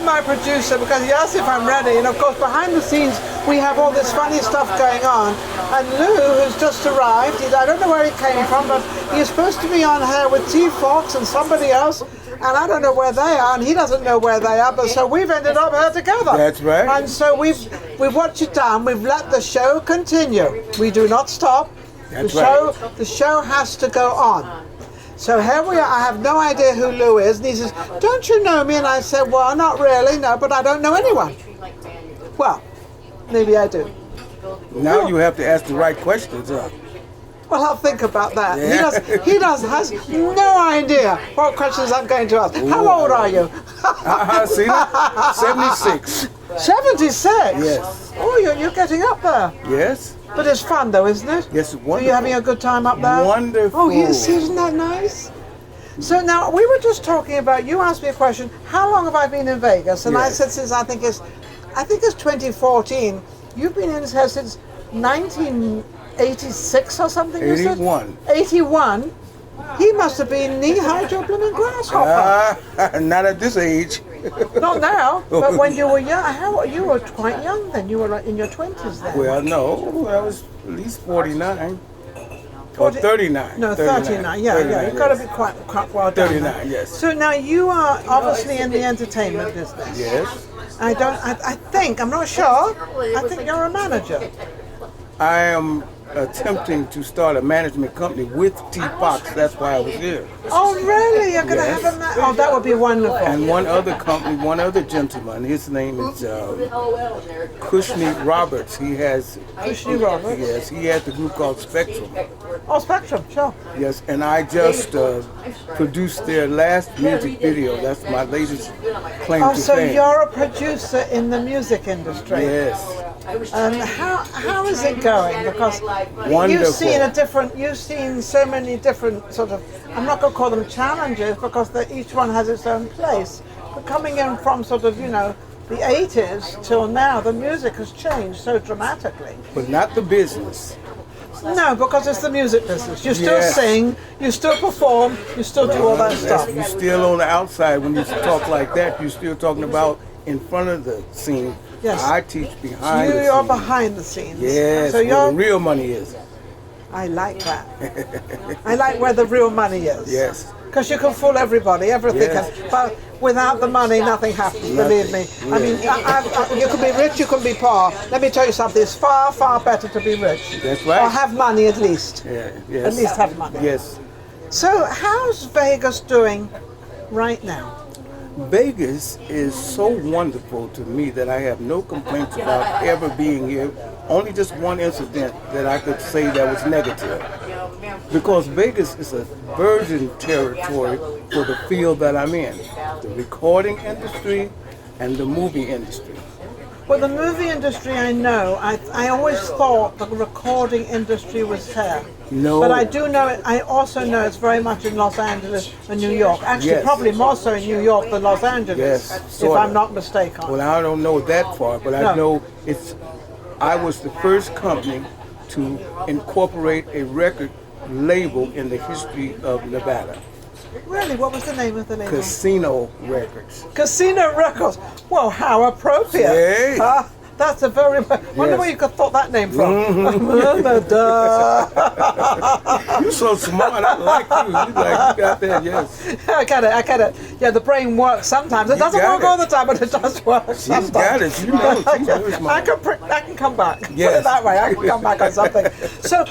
have my producer because he asked if I'm ready, and of course behind the scenes we have all this funny stuff going on. And Lou, who's just arrived, I don't know where he came from, but he's supposed to be on here with T. Fox and somebody else, and I don't know where they are, and he doesn't know where they are, but so we've ended up here together. That's right. And so we've what you've done, we've let the show continue. We do not stop. That's right. The show has to go on. So here we are. I have no idea who Lou is, and he says, "Don't you know me?" And I said, "Well, not really, no, but I don't know anyone." Well, maybe I do. Now you have to ask the right questions. Well, I'll think about that. Yeah. He has no idea what questions I'm going to ask. How old are you? See that? 76. 76? Yes. Oh, you're getting up there. Yes. But it's fun though, isn't it? Yes, wonderful. Are you having a good time up there? Wonderful. Oh, yes, isn't that nice? So now, we were just talking about, you asked me a question, how long have I been in Vegas? And I Yes. said since I think it's 2014. You've been in here since 1986 or something, you said? 81. 81? He must have been knee-high to a blooming grasshopper. Not at this age. Not now, but when you were young, you were quite young then. You were like in your 20s then. Well, no, I was at least 49. Or 39. No, 39. Yeah, 39, yeah. You've got to be quite well done. 39, yes. So now you are obviously in the entertainment business. Yes. I think, I'm not sure. I think you're a manager. I am attempting to start a management company with T. Fox. That's why I was here. Oh, really? You're going to Yes. have oh, that would be wonderful. And one other company, one other gentleman, his name is Cushney Roberts. He has... Cushney Roberts? Yes, he has the group called Spectrum. Oh, Spectrum, sure. Yes, and I just produced their last music video. That's my latest claim Oh, to so fame. you're a producer in the music industry. Yes. And how is it going? Because Wonderful. you've seen so many different sort of, I'm not going to call them challenges because each one has its own place. But coming in from sort of, the 80s till now, the music has changed so dramatically. But not the business. No, because it's the music business. You still Yes. sing, you still perform, you still do all that stuff. You're still on the outside. When you talk like that, you're still talking about in front of the scene. Yes. I teach behind the You're scenes. behind the scenes. Yes, So where you're. the real money is. I like that. I like where the real money is. Yes. Because you can fool everybody, everything Yes. can. But without the money, nothing happens, believe me. Nothing. I mean, you can be rich, you can be poor. Let me tell you something, it's far, far better to be rich. That's right. Or have money at least. Yeah, yes. At least have money. Yes. So how's Vegas doing right now? Vegas is so wonderful to me that I have no complaints about ever being here. Only just one incident that I could say that was negative. Because Vegas is a virgin territory for the field that I'm in. The recording industry and the movie industry. Well, the movie industry, I know. I always thought the recording industry was here. No. But I do know it. I also know it's very much in Los Angeles and New York. Actually, Yes. probably more so in New York than Los Angeles, Yes, if sort I'm of. not mistaken. Well, I don't know that far, but I No. know I was the first company to incorporate a record label in the history of Nevada. Really, what was the name of the label? Casino Records. Casino Records. Well, how appropriate. Hey. That's a very. Wonder Yes. where you could thought that name from. You're so smart. I like you. You got that, yes. I get it. Yeah, the brain works sometimes. It doesn't got work it. all the time, but it does work sometimes. She's got it. You know, she's very smart. I can come back. Put Yes. it that way. I can come back on something. So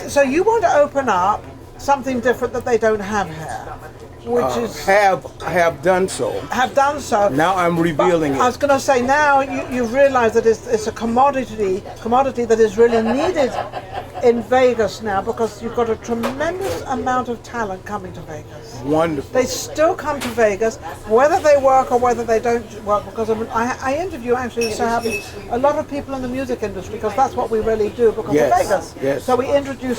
so you want to open up something different that they don't have here, which is Have done so. have done so. Now I'm revealing I was it. going to say now you've realised that it's a commodity that is really needed in Vegas now because you've got a tremendous amount of talent coming to Vegas. Wonderful. They still come to Vegas, whether they work or whether they don't work. Because I interview actually, so happens, a lot of people in the music industry because that's what we really do because Yes, of Vegas. yes. So we interview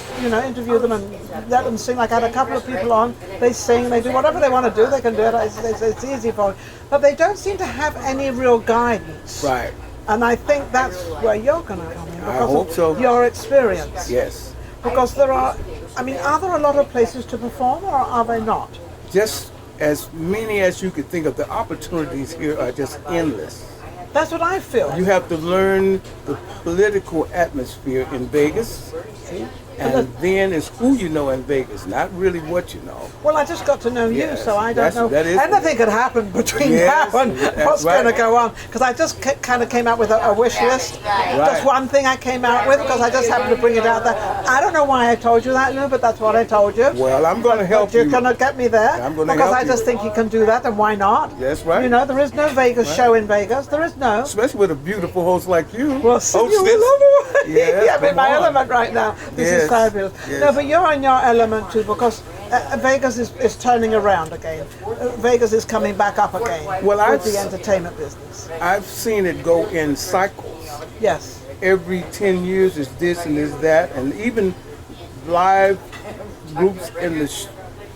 them and let them sing. Like I had a couple of people on, they sing, they do whatever they want to do. They can do it. It's easy for them. But they don't seem to have any real guidance. Right. And I think that's where you're going to come in because hope of so. your experience. Yes. Because are there a lot of places to perform or are they not? Just as many as you could think of. The opportunities here are just endless. That's what I feel. You have to learn the political atmosphere in Vegas. See? And then it's who you know in Vegas, not really what you know. Well, I just got to know you, Yes, so I don't know. Anything could happen between Yes, now and that's what's right. going to go on. Because I just kind of came out with a wish list. Just one thing I came out with because I just happened to bring it out there. I don't know why I told you that, Lou, but that's what I told you. Well, I'm going to help you. You're going to get me there. I'm going to because help I just you. think you can do that, and why not? That's right. You know, there is no Vegas show in Vegas. There is no. Especially with a beautiful host like you. Well, so Hostess. yeah, I'm in come my on. element right now. This Yes, is fabulous. yes. No, but you're in your element too, because Vegas is turning around again. Vegas is coming back up again with the entertainment business. I've seen it go in cycles. Yes. Every 10 years is this and is that, and even live groups in the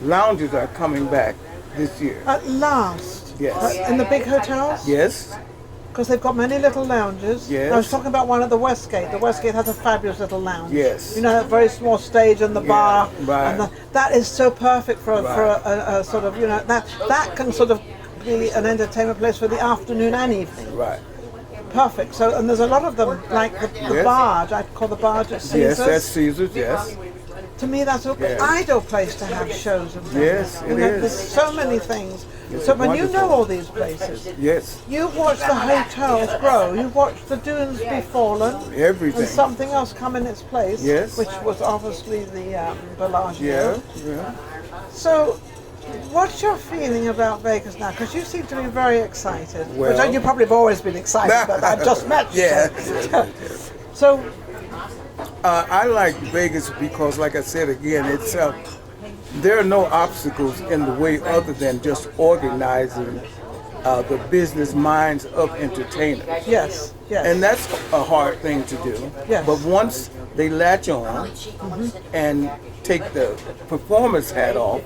lounges are coming back this year. At last. Yes. In the big hotels? Yes. Because they've got many little lounges. Yes. I was talking about one at the Westgate. The Westgate has a fabulous little lounge. Yes. You know, that very small stage and the bar. right. And that is so perfect for Right. a sort of, you know, that can sort of be an entertainment place for the afternoon and evening. Right. Perfect. So, and there's a lot of them, like the Yes. Barge. I call the Barge at Caesars. Yes, that's Caesars, yes. To me, that's an Yes. ideal place to have shows and things. Yes, it You know, is. There's so many things. It's So when you know wonderful. all these places, Yes. you watch the hotels grow. You watch the dunes be fallen. Everything. And something else come in its place. Yes. Which was obviously the Bellagio. Yeah, yeah. So, what's your feeling about Vegas now? Because you seem to be very excited. Well- Which you probably have always been excited, but I've just met you. Yeah. So, I like Vegas because, like I said again, it's there are no obstacles in the way other than just organizing the business minds of entertainers. yes, yes. And that's a hard thing to do. Yes. But once they latch on and take the performance hat off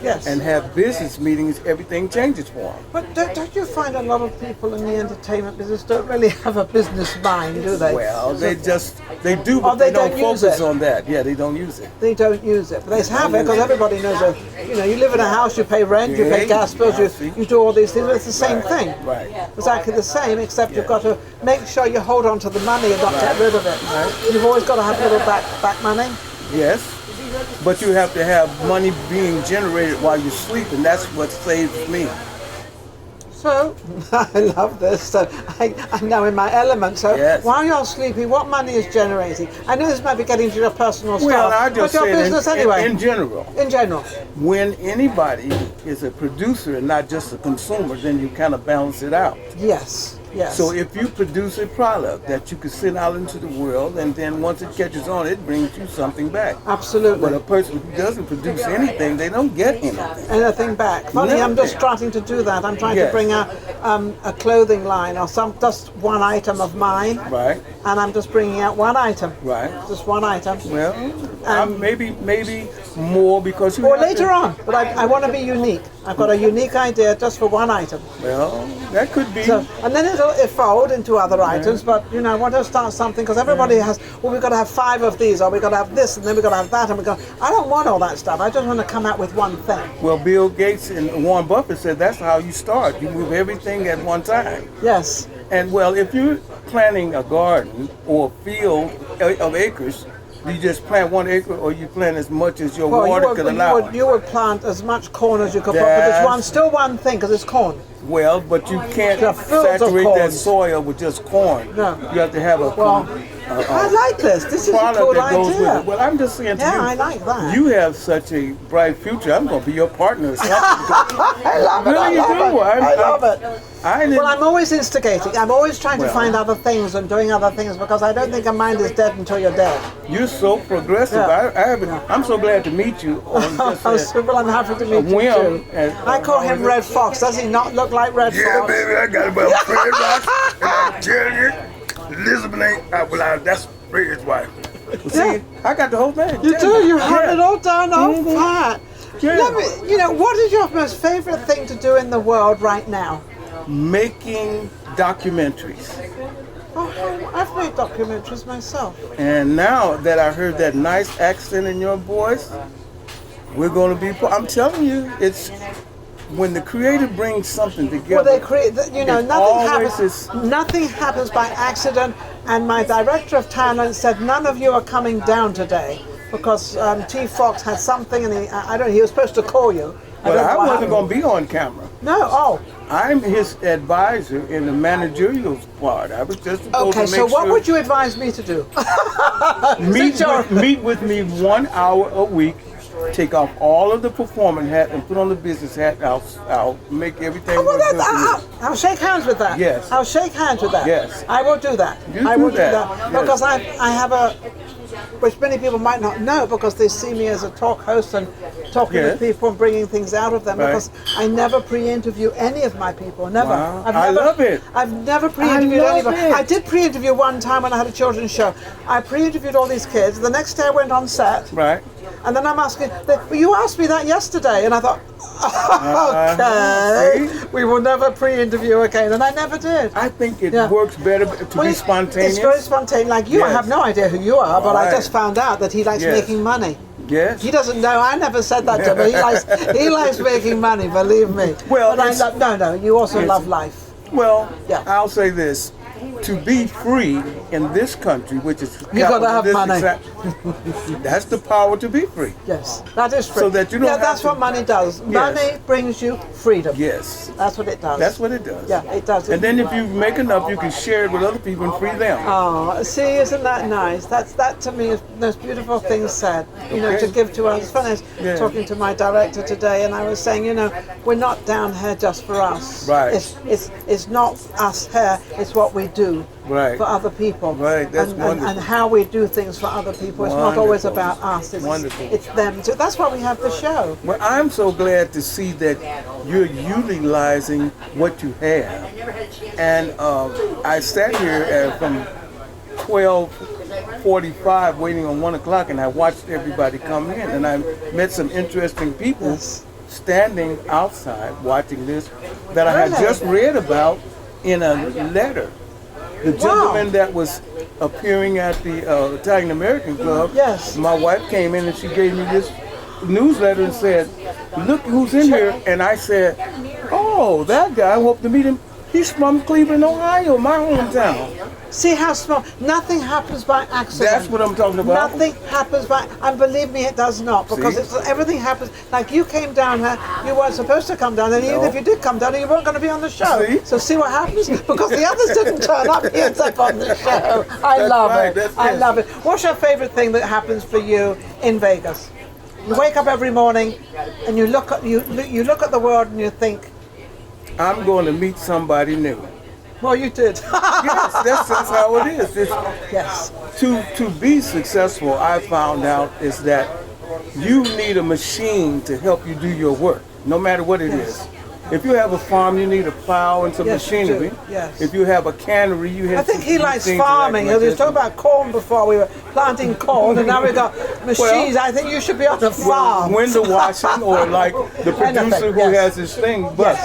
yes. and have business meetings, everything changes for them. But don't you find a lot of people in the entertainment business don't really have a business mind, do they? Well, they do, but Oh, they they don't don't use focus it. on that. Yeah, they don't use it. They don't use it, but they have it because everybody knows that. You know, you live in a house, you pay rent, you pay gas bills, you do all these things. It's the same thing. Right. Exactly the same, except you've got to make sure you hold on to the money and not get rid of it. You've always got to have a little back money. Yes. But you have to have money being generated while you sleep, and that's what saves me. So, I love this. So, I'm now in my element. So, Yes. while you're sleeping, what money is generating? I know this might be getting to your personal Well, stuff, I just but your say business in, anyway. in general, In general. when anybody is a producer and not just a consumer, then you kind of balance it out. Yes. Yes. So if you produce a product that you can send out into the world, and then once it catches on, it brings you something back. Absolutely. But a person who doesn't produce anything, they don't get anything. Anything back. Funny, I'm just starting to do that. I'm trying to Yes. bring a clothing line or just one item of mine, Right, and I'm just bringing out one item. right. Just one item. Well, maybe more because you Or have later to, on, but I want to be unique. I've got a unique idea just for one item. Well, that could be. So, and then it'll evolve into other items, but you know, I want to start something because everybody has, well, we've got to have 5 of these, or we've got to have this, and then we've got to have that, and I don't want all that stuff. I just want to come out with one thing. Well, Bill Gates and Warren Buffett said that's how you start. You move everything at one time. Yes. And well, if you're planting a garden or a field of acres, do you just plant 1 acre, or you plant as much as your water could allow? You would plant as much corn as you could put, but That's- it's still one thing because it's corn. Well, but you can't There are fields of saturate corn. that soil with just corn. No. You have to have a I like this. This is a product cool that goes with idea. it. Well, I'm just saying to Yeah, you, I like that. you have such a bright future. I'm going to be your partner or something. I love it. Really, I you love do. it. I love it. I didn't, Well, I'm always instigating. I'm always trying to Well. find other things and doing other things because I don't think a mind is dead until you're dead. you're so progressive. Yeah. I'm so glad to meet you. On just Well, I'm happy to meet you whim too. and- I call him Red Fox. Does he not look like Red Yeah, Fox? baby, I got about Fred Rock, and I'm telling you, Elizabeth ain't, that's Fred's wife. See, I got the whole thing. You do. You have Yeah. it all done off Mhm. pat. Yeah. Let me, what is your most favorite thing to do in the world right now? Making documentaries. Oh, I've made documentaries myself. And now that I heard that nice accent in your voice, we're going to be, I'm telling you, when the creator brings something together, Well, they create, you know, it nothing always happens. Nothing happens by accident. And my director of talent said, none of you are coming down today because T. Fox had something, and he was supposed to call you. But I wasn't going to be on camera. No, oh. I'm his advisor in the managerial part. I was just supposed to make sure. Okay, so what would you advise me to do? meet with me 1 hour a week. Take off all of the performing hat and put on the business hat. I'll make everything work good for you. I'll shake hands with that. Yes. I'll shake hands with that. Yes. I will do that. I will do that. Yes. Because I have a, which many people might not know because they see me as a talk host and talking to people and bringing things out of them. Right. Because I never pre-interview any of my people. Never. Wow. I love it. I've never pre-interviewed I love anybody. it. I did pre-interview one time when I had a children's show. I pre-interviewed all these kids. The next day I went on set. Right. And then I'm asking, well, you asked me that yesterday, and I thought, okay, we will never pre-interview again, and I never did. I think it works better to be spontaneous. It's very spontaneous. Like you, I have no idea who you are, but I just found out that he likes making money. Yes. He doesn't know. I never said that to him. He likes making money. Believe me. Well, but no. You also love life. Well, I'll say this. To be free in this country, which is you gotta have money. That's the power to be free. Yes, that is free. So that you don't. That's what money does. Yes. Money brings you freedom. Yes. That's what it does. That's what it does. Yeah, it does. And then if you make enough, you can share it with other people and free them. Oh, see, isn't that nice? That to me is the most beautiful thing said. You know, to give to us. It's funny, I was talking to my director today, and I was saying, you know, we're not down here just for us. Right. It's not us here. It's what we do. Right. For other people. Right, that's wonderful. And how we do things for other people. It's not always about us. It's, wonderful. It's them too. That's why we have the show. Well, I'm so glad to see that you're utilizing what you have. And I sat here from 12:45 waiting on 1 o'clock, and I watched everybody come in, and I met some interesting people standing outside watching this that I had just read about in a letter. The gentleman that was appearing at the Italian American Club, my wife came in and she gave me this newsletter and said, look who's in here. And I said, oh, that guy, I hope to meet him. He's from Cleveland, Ohio, my hometown. See how small, nothing happens by accident. That's what I'm talking about. Nothing happens by, and believe me, it does not, because everything happens, like you came down here, you weren't supposed to come down, and even if you did come down, you weren't going to be on the show. So see what happens? Because the others didn't turn up, you ended up on the show. I love it. I love it. What's your favorite thing that happens for you in Vegas? You wake up every morning, and you look at the world, and you think, I'm going to meet somebody new. Well, you did. Yes, that's how it is. Yes. To be successful, I found out is that you need a machine to help you do your work, no matter what it is. If you have a farm, you need a plow and some machinery. Yes. If you have a cannery, you have. I think he likes farming. He was talking about corn before. We were planting corn, and now we've got machines. I think you should be on the farm. Window washing, or like the producer who has his thing, but.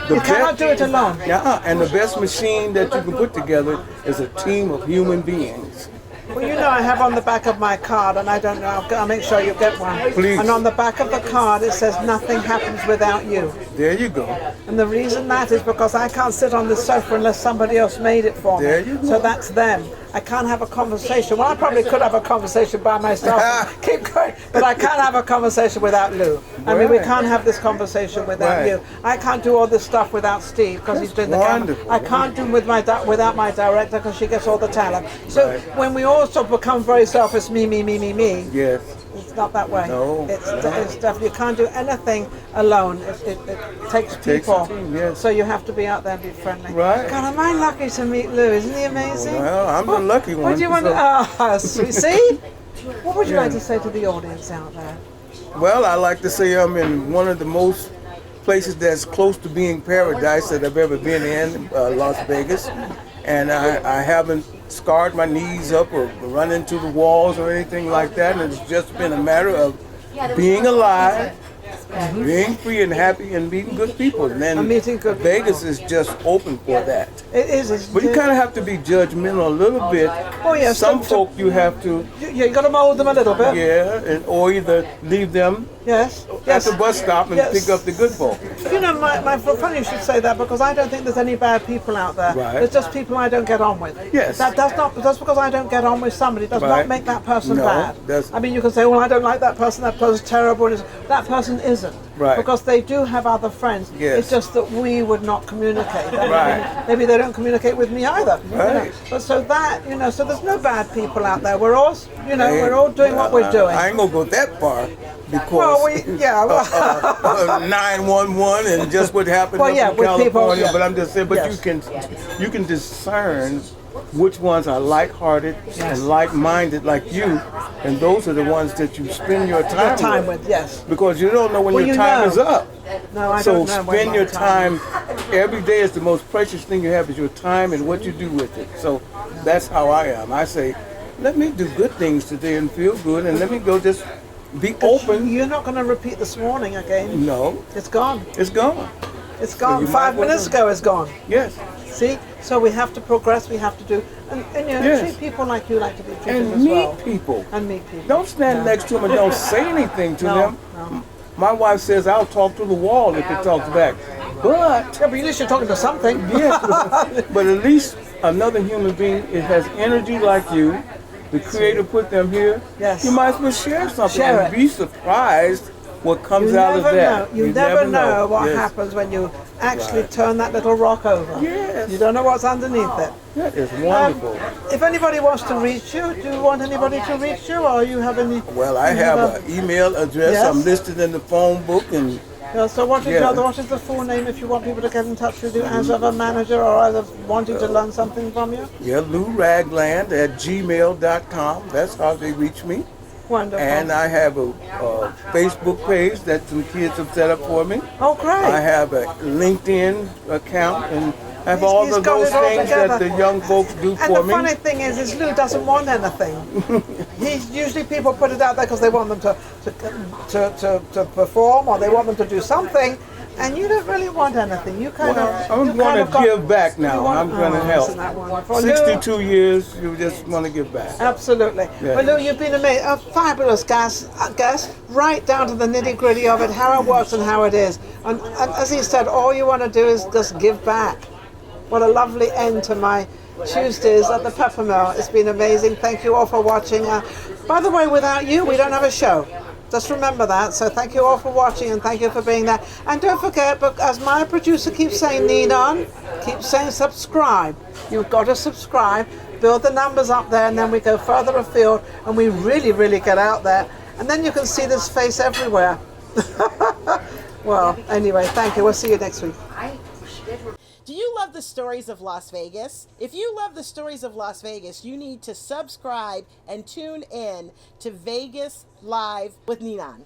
You cannot do it alone. Yeah, and the best machine that you can put together is a team of human beings. Well, you know, I have on the back of my card, and I don't know, I'll make sure you get one. Please. And on the back of the card, it says, nothing happens without you. There you go. And the reason that is because I can't sit on the sofa unless somebody else made it for me. There you go. So that's them. I can't have a conversation. Well, I probably could have a conversation by myself and keep going, but I can't have a conversation without Lou. I mean, we can't have this conversation without you. I can't do all this stuff without Steve because he's doing the camera. I can't do without my director because she gets all the talent. So when we also become very selfish, me, yes. It's not that way. No. It's definitely, you can't do anything alone. It takes people. A team, yes. So you have to be out there and be friendly. Right. God, am I lucky to meet Lou? Isn't he amazing? Well, I'm the lucky one. What do you want to, sweet. See? What would you like to say to the audience out there? Well, I like to say I'm in one of the most places that's close to being paradise that I've ever been in, Las Vegas. And I haven't scarred my knees up or run into the walls or anything like that. And it's just been a matter of being alive being free and happy and meeting good people. And then And meeting good Vegas is just open for that. It is. Isn't But you it? kind of have to be judgmental a little bit. Oh, yes, Some some- folk you have to, You got to mold them a little bit. or either leave them Yes. at Yes. the bus stop and Yes. pick up the good folk. You know, funny you should say that, because I don't think there's any bad people out there. Right. There's just people I don't get on with. Yes. That does not, just because I don't get on with somebody does not Right. make that person No, bad. that's- I mean, you can say, well, I don't like that person's terrible. That person isn't. Right. Because they do have other friends. Yes. It's just that we would not communicate. Right. Maybe they don't communicate with me either. you know. Right. But so that, so there's no bad people out there. We're all, we're all doing what we're doing. I ain't gonna go that far Well, because 911 and just what happened Well, up yeah, in with people, California. yeah. But I'm just saying, but Yes. you can discern which ones are like-hearted and like-minded like you, and those are the ones that you spend your time with. Yes. Because you don't know when Well, your you time know. is up. No, I So don't know. when spend my your time. Every day is the most precious thing you have, is your time and what you do with it. So that's how I am. I say, let me do good things today and feel good, and let me go just be open. You're not going to repeat this morning again. No, It's gone. it's gone. It's gone. you might 5 well minutes do. ago, it's gone. Yes. See? So we have to progress. We have to do, and Yes. treat people like you like to be treated And as meet well. people. And meet people. Don't stand next to them and don't say anything to No, them. no. My wife says I'll talk to the wall if it talks back. But Yeah, but at least you're talking to something. yes, but at least another human being, it has energy like you. The Creator put them here. Yes. You might as well share something Share and it. be surprised what comes You out of never that. know. You never know what Yes. happens when you actually Right. turn that little rock over. Yes. You don't know what's underneath it. That is wonderful. If anybody wants to reach you, do you want anybody to reach you, or you have any? Well, I you have a- an email address. Yes. I'm listed in the phone book, and Yeah, so what is, Yeah. what is the full name if you want people to get in touch with you as of a manager or as of wanting to learn something from you? yeah, LouRagland@gmail.com. That's how they reach me. Wonderful. And I have a Facebook page that some kids have set up for me. Oh, great. I have a LinkedIn account, and have He's- all he's of got those it all things that together. the young folks do And for the me. funny thing is Lou doesn't want anything. He's usually people put it out there because they want them to perform, or they want them to do something, and you don't really want anything. You kind Well, of. I'm you going kind to of got- give back you now. want- I'm going to oh, help. Isn't that wonderful? Lou, 62 years, you just want to give back. absolutely. Yeah. Well, Lou, you've been a fabulous guest, right down to the nitty gritty of it, how it works and how it is. And as he said, all you want to do is just give back. What a lovely end to my Tuesdays at the Peppermill. It's been amazing. Thank you all for watching. By the way, without you, we don't have a show. Just remember that. So thank you all for watching, and thank you for being there. And don't forget, but as my producer keeps saying, Ninon, keeps saying subscribe. You've got to subscribe, build the numbers up there, and then we go further afield, and we really, really get out there. And then you can see this face everywhere. Well, anyway, thank you. We'll see you next week. Do you love the stories of Las Vegas? If you love the stories of Las Vegas, you need to subscribe and tune in to Vegas Live with Ninon.